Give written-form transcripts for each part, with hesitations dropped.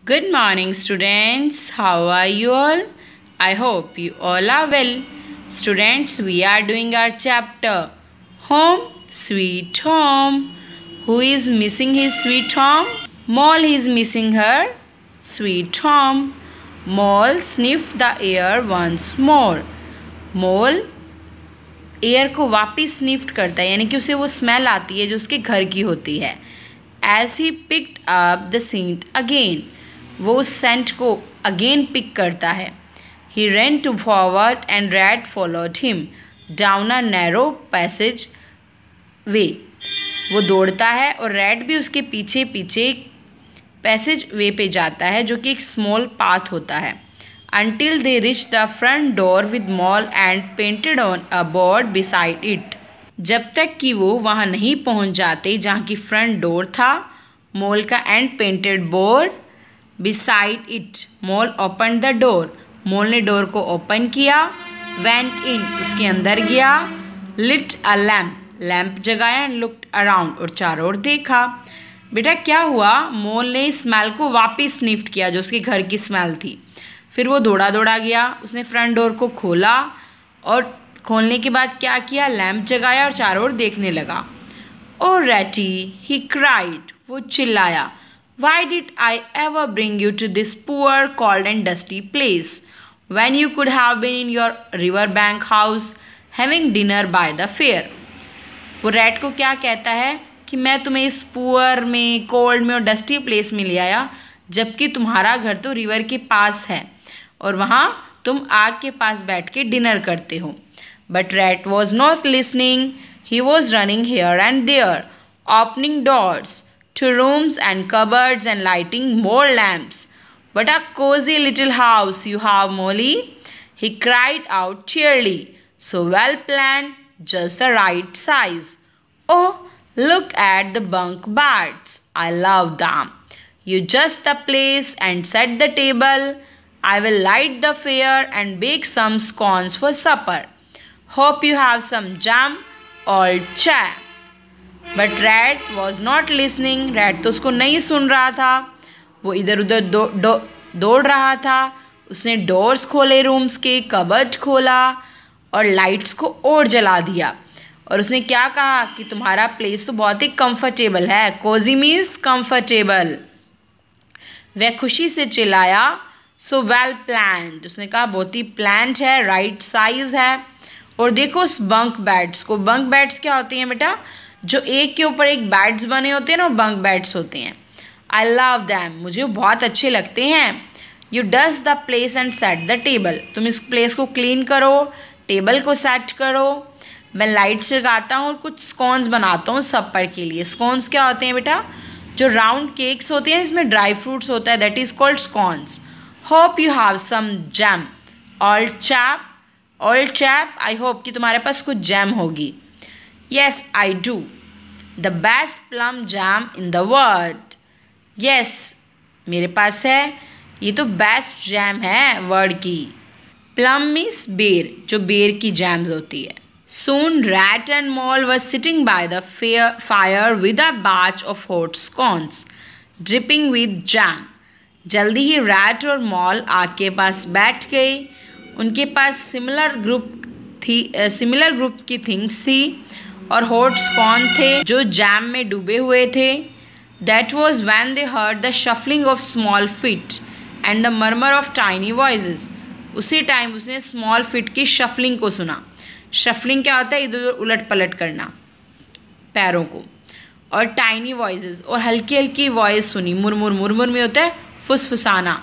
Good morning, students. How are you all? I hope you all are well. Students, we are doing our chapter Home Sweet Home. Who is missing his sweet home? Mole is missing her sweet home. Mole sniffed the air once more. Mole air को वापस sniffed करता है, यानी कि उसे वो smell आती है जो उसके घर की होती है. As he picked up the scent again, वो उस सेंट को अगेन पिक करता है. He ran to forward and Rat followed him down a narrow passageway. वो दौड़ता है और रैट भी उसके पीछे पीछे पैसेज वे पे जाता है जो कि एक स्मॉल पाथ होता है. Until they reached the front door with Mole and painted on a board beside it. जब तक कि वो वहाँ नहीं पहुँच जाते जहाँ की फ्रंट डोर था, मोल का and painted board beside it. Mole open the door, Mole ने डोर को ओपन किया. वेंट इन, उसके अंदर गया. लिट अ लैम्प, लैम्प जगाया. एंड लुक्ड अराउंड, और चारों ओर देखा. बेटा क्या हुआ, मोल ने स्मेल को वापस स्निफ्ट किया जो उसके घर की स्मेल थी. फिर वो दौड़ा दौड़ा गया, उसने फ्रंट डोर को खोला और खोलने के बाद क्या किया, लैम्प जगाया और चारों ओर देखने लगा. ओ रैटी, ही क्राइड, वो चिल्लाया. Why did I ever bring you to this poor cold and dusty place when you could have been in your river bank house having dinner by the fire. वो रैट को क्या कहता है कि मैं तुम्हें इस पुअर में, कोल्ड में और डस्टी प्लेस में ले आया, जबकि तुम्हारा घर तो रिवर के पास है और वहाँ तुम आग के पास बैठ के डिनर करते हो. But Rat was not listening. He was running here and there, opening doors to rooms and cupboards and lighting more lamps. What a cozy little house you have, Molly, he cried out cheerily. So well planned, just the right size. Oh, look at the bunk beds. I love them. You just the place and set the table. I will light the fire and bake some scones for supper. Hope you have some jam, old chap. But Rat was not listening. Rat तो उसको नहीं सुन रहा था. वो इधर उधर दौड़ रहा था. उसने डोर्स खोले, रूम्स के कबर्ड खोला और लाइट्स को और जला दिया. और उसने क्या कहा कि तुम्हारा प्लेस तो बहुत ही कंफर्टेबल है. Cosy means comfortable. वह खुशी से चिल्लाया. सो वेल प्लान्ड, उसने कहा बहुत ही प्लान्ड है, राइट साइज है. और देखो उस बंक बेड्स को. बंक बेड्स क्या होती हैं बेटा, जो एक के ऊपर एक बेड्स बने होते हैं ना, वो बंक बेड्स होते हैं. आई लव दैम, मुझे वो बहुत अच्छे लगते हैं. You dust the place and set the table, तुम इस प्लेस को क्लीन करो, टेबल को सेट करो. मैं लाइट्स जगाता हूँ और कुछ स्कॉन्स बनाता हूँ सपर के लिए. स्कॉन्स क्या होते हैं बेटा, जो राउंड केक्स होते हैं इसमें ड्राई फ्रूट्स होता है, that is called scones. Hope you have some jam, old chap. Old chap, I hope कि तुम्हारे पास कुछ जैम होगी. Yes I do, the best plum jam in the world. Yes, मेरे पास है, ये तो बेस्ट जैम है वर्ड की. प्लम मीन्स बेर, जो बेर की जैम्स होती है. Soon Rat and Mole were sitting by the fire with a batch of hot scones dripping with jam. जल्दी ही रैट और मॉल आग के पास बैठ गए. उनके पास सिमिलर ग्रुप की थिंग्स थी और हॉट स्कॉन थे जो जैम में डूबे हुए थे. That was when they heard the shuffling of small feet and the murmur of tiny voices. उसी टाइम उसने स्मॉल फिट की शफलिंग को सुना. शफलिंग क्या होता है, इधर उधर उलट पलट करना पैरों को. और टाइनी वॉइसेस, और हल्की हल्की वॉइस सुनी. मुरमुर, मुरमुर में होता है फुसफुसाना.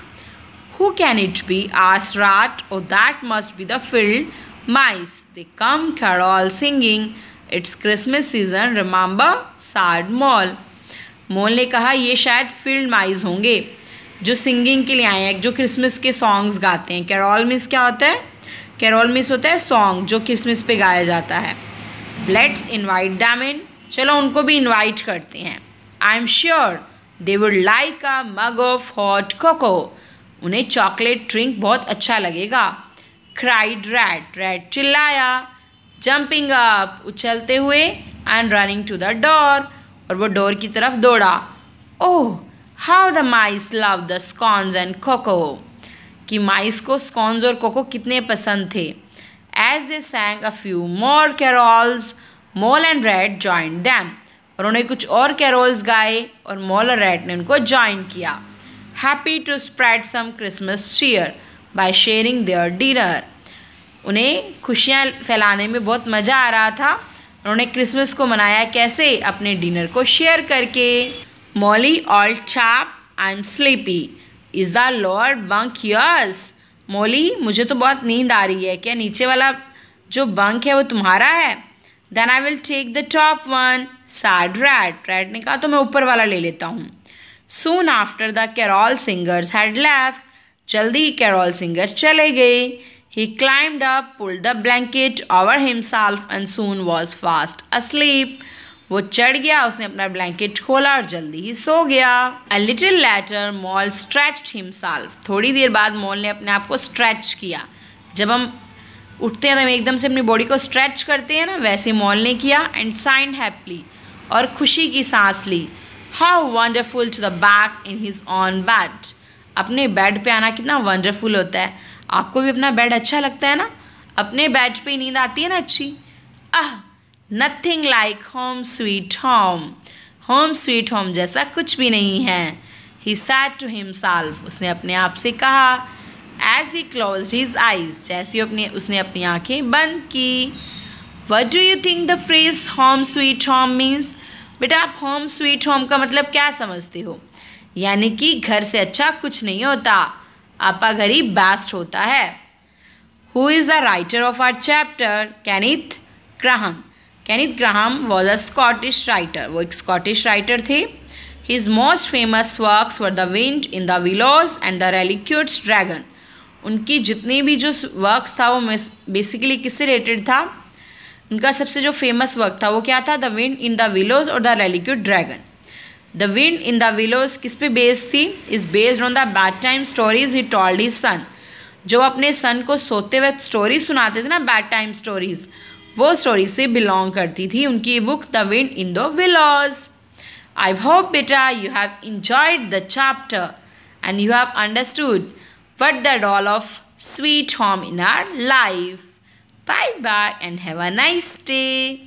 Who can it be, asked Rat. Oh that must be the field mice, they come carol singing, it's Christmas season remember, said Mole. Mole ने कहा ये शायद फील्ड माइस होंगे जो सिंगिंग के लिए आए हैं, जो क्रिसमस के सॉन्ग्स गाते हैं. कैरॉल मीन्स क्या होता है, कैरोल मिस होता है सॉन्ग जो क्रिसमस पे गाया जाता है. लेट्स इनवाइट दैम इन, चलो उनको भी इनवाइट करते हैं. I am sure they would like a mug of hot cocoa, उन्हें चॉकलेट ड्रिंक बहुत अच्छा लगेगा. क्राइड रैट, रैट चिल्लाया. जंपिंग अप, उछलते हुए. And running to the door, और वो डोर की तरफ दौड़ा. Oh, how the mice love the scones and cocoa, कि माइस को स्कॉन्स और कोको कितने पसंद थे. As they sang a few more carols, Mole and Rat joined them. और उन्होंने कुछ और कैरोल्स गाए और मोल और रेड ने उनको ज्वाइन किया. Happy to spread some Christmas cheer by sharing their dinner. उन्हें खुशियाँ फैलाने में बहुत मज़ा आ रहा था. उन्होंने क्रिसमस को मनाया कैसे? अपने डिनर को शेयर करके. Molly old chap, I am sleepy. Is the lower bunk yours? Molly, मुझे तो बहुत नींद आ रही है. क्या नीचे वाला जो बंक है वो तुम्हारा है? Then I will take the top one, said Rat. Rat ने कहा तो मैं ऊपर वाला ले लेता हूँ. Soon after the carol singers had left. जल्दी ही कैरोल सिंगर्स चले गए. He climbed up, pulled the blanket over himself and soon was fast asleep. वो चढ़ गया, उसने अपना ब्लैंकेट खोला और जल्दी ही सो गया. A little later, Mole stretched himself. थोड़ी देर बाद मॉल ने अपने आप को स्ट्रेच किया. जब हम उठते हैं तो हम एकदम से अपनी बॉडी को स्ट्रेच करते हैं ना, वैसे मॉल ने किया. एंड साइंड हैप्पीली, और खुशी की सांस ली. How wonderful to the back in his own bed. अपने बेड पे आना कितना वंडरफुल होता है. आपको भी अपना बेड अच्छा लगता है ना? अपने बेड पे नींद आती है ना अच्छी. Nothing like home sweet home. Home sweet home जैसा कुछ भी नहीं है. He said to himself. उसने अपने आप से कहा. As he closed his eyes. जैसे उसने अपनी आंखें बंद की. What do you think the phrase home sweet home means? बेटा, आप होम स्वीट होम का मतलब क्या समझते हो? यानी कि घर से अच्छा कुछ नहीं होता, आपका घर ही बेस्ट होता है. Who is the writer of our chapter? Kenneth Grahame. Kenneth Grahame was a Scottish writer. वो एक स्कॉटिश राइटर थे. His most famous works were the Wind in the Willows and the Reluctant Dragon. उनकी जितनी भी जो works था वो basically किससे रिलेटेड था? उनका सबसे जो फेमस वर्क था वो क्या था? The Wind in the Willows और the Reluctant Dragon. The Wind in the Willows किस पे बेस्ड थी? Is based on the bedtime stories he told his son. जो अपने सन को सोते हुए स्टोरी सुनाते थे ना, बैड टाइम स्टोरीज, वो स्टोरी से बिलोंग करती थी उनकी book the Wind in the Willows. I hope बेटा you have enjoyed the chapter and you have understood what the role of sweet home in our life. Bye bye and have a nice day.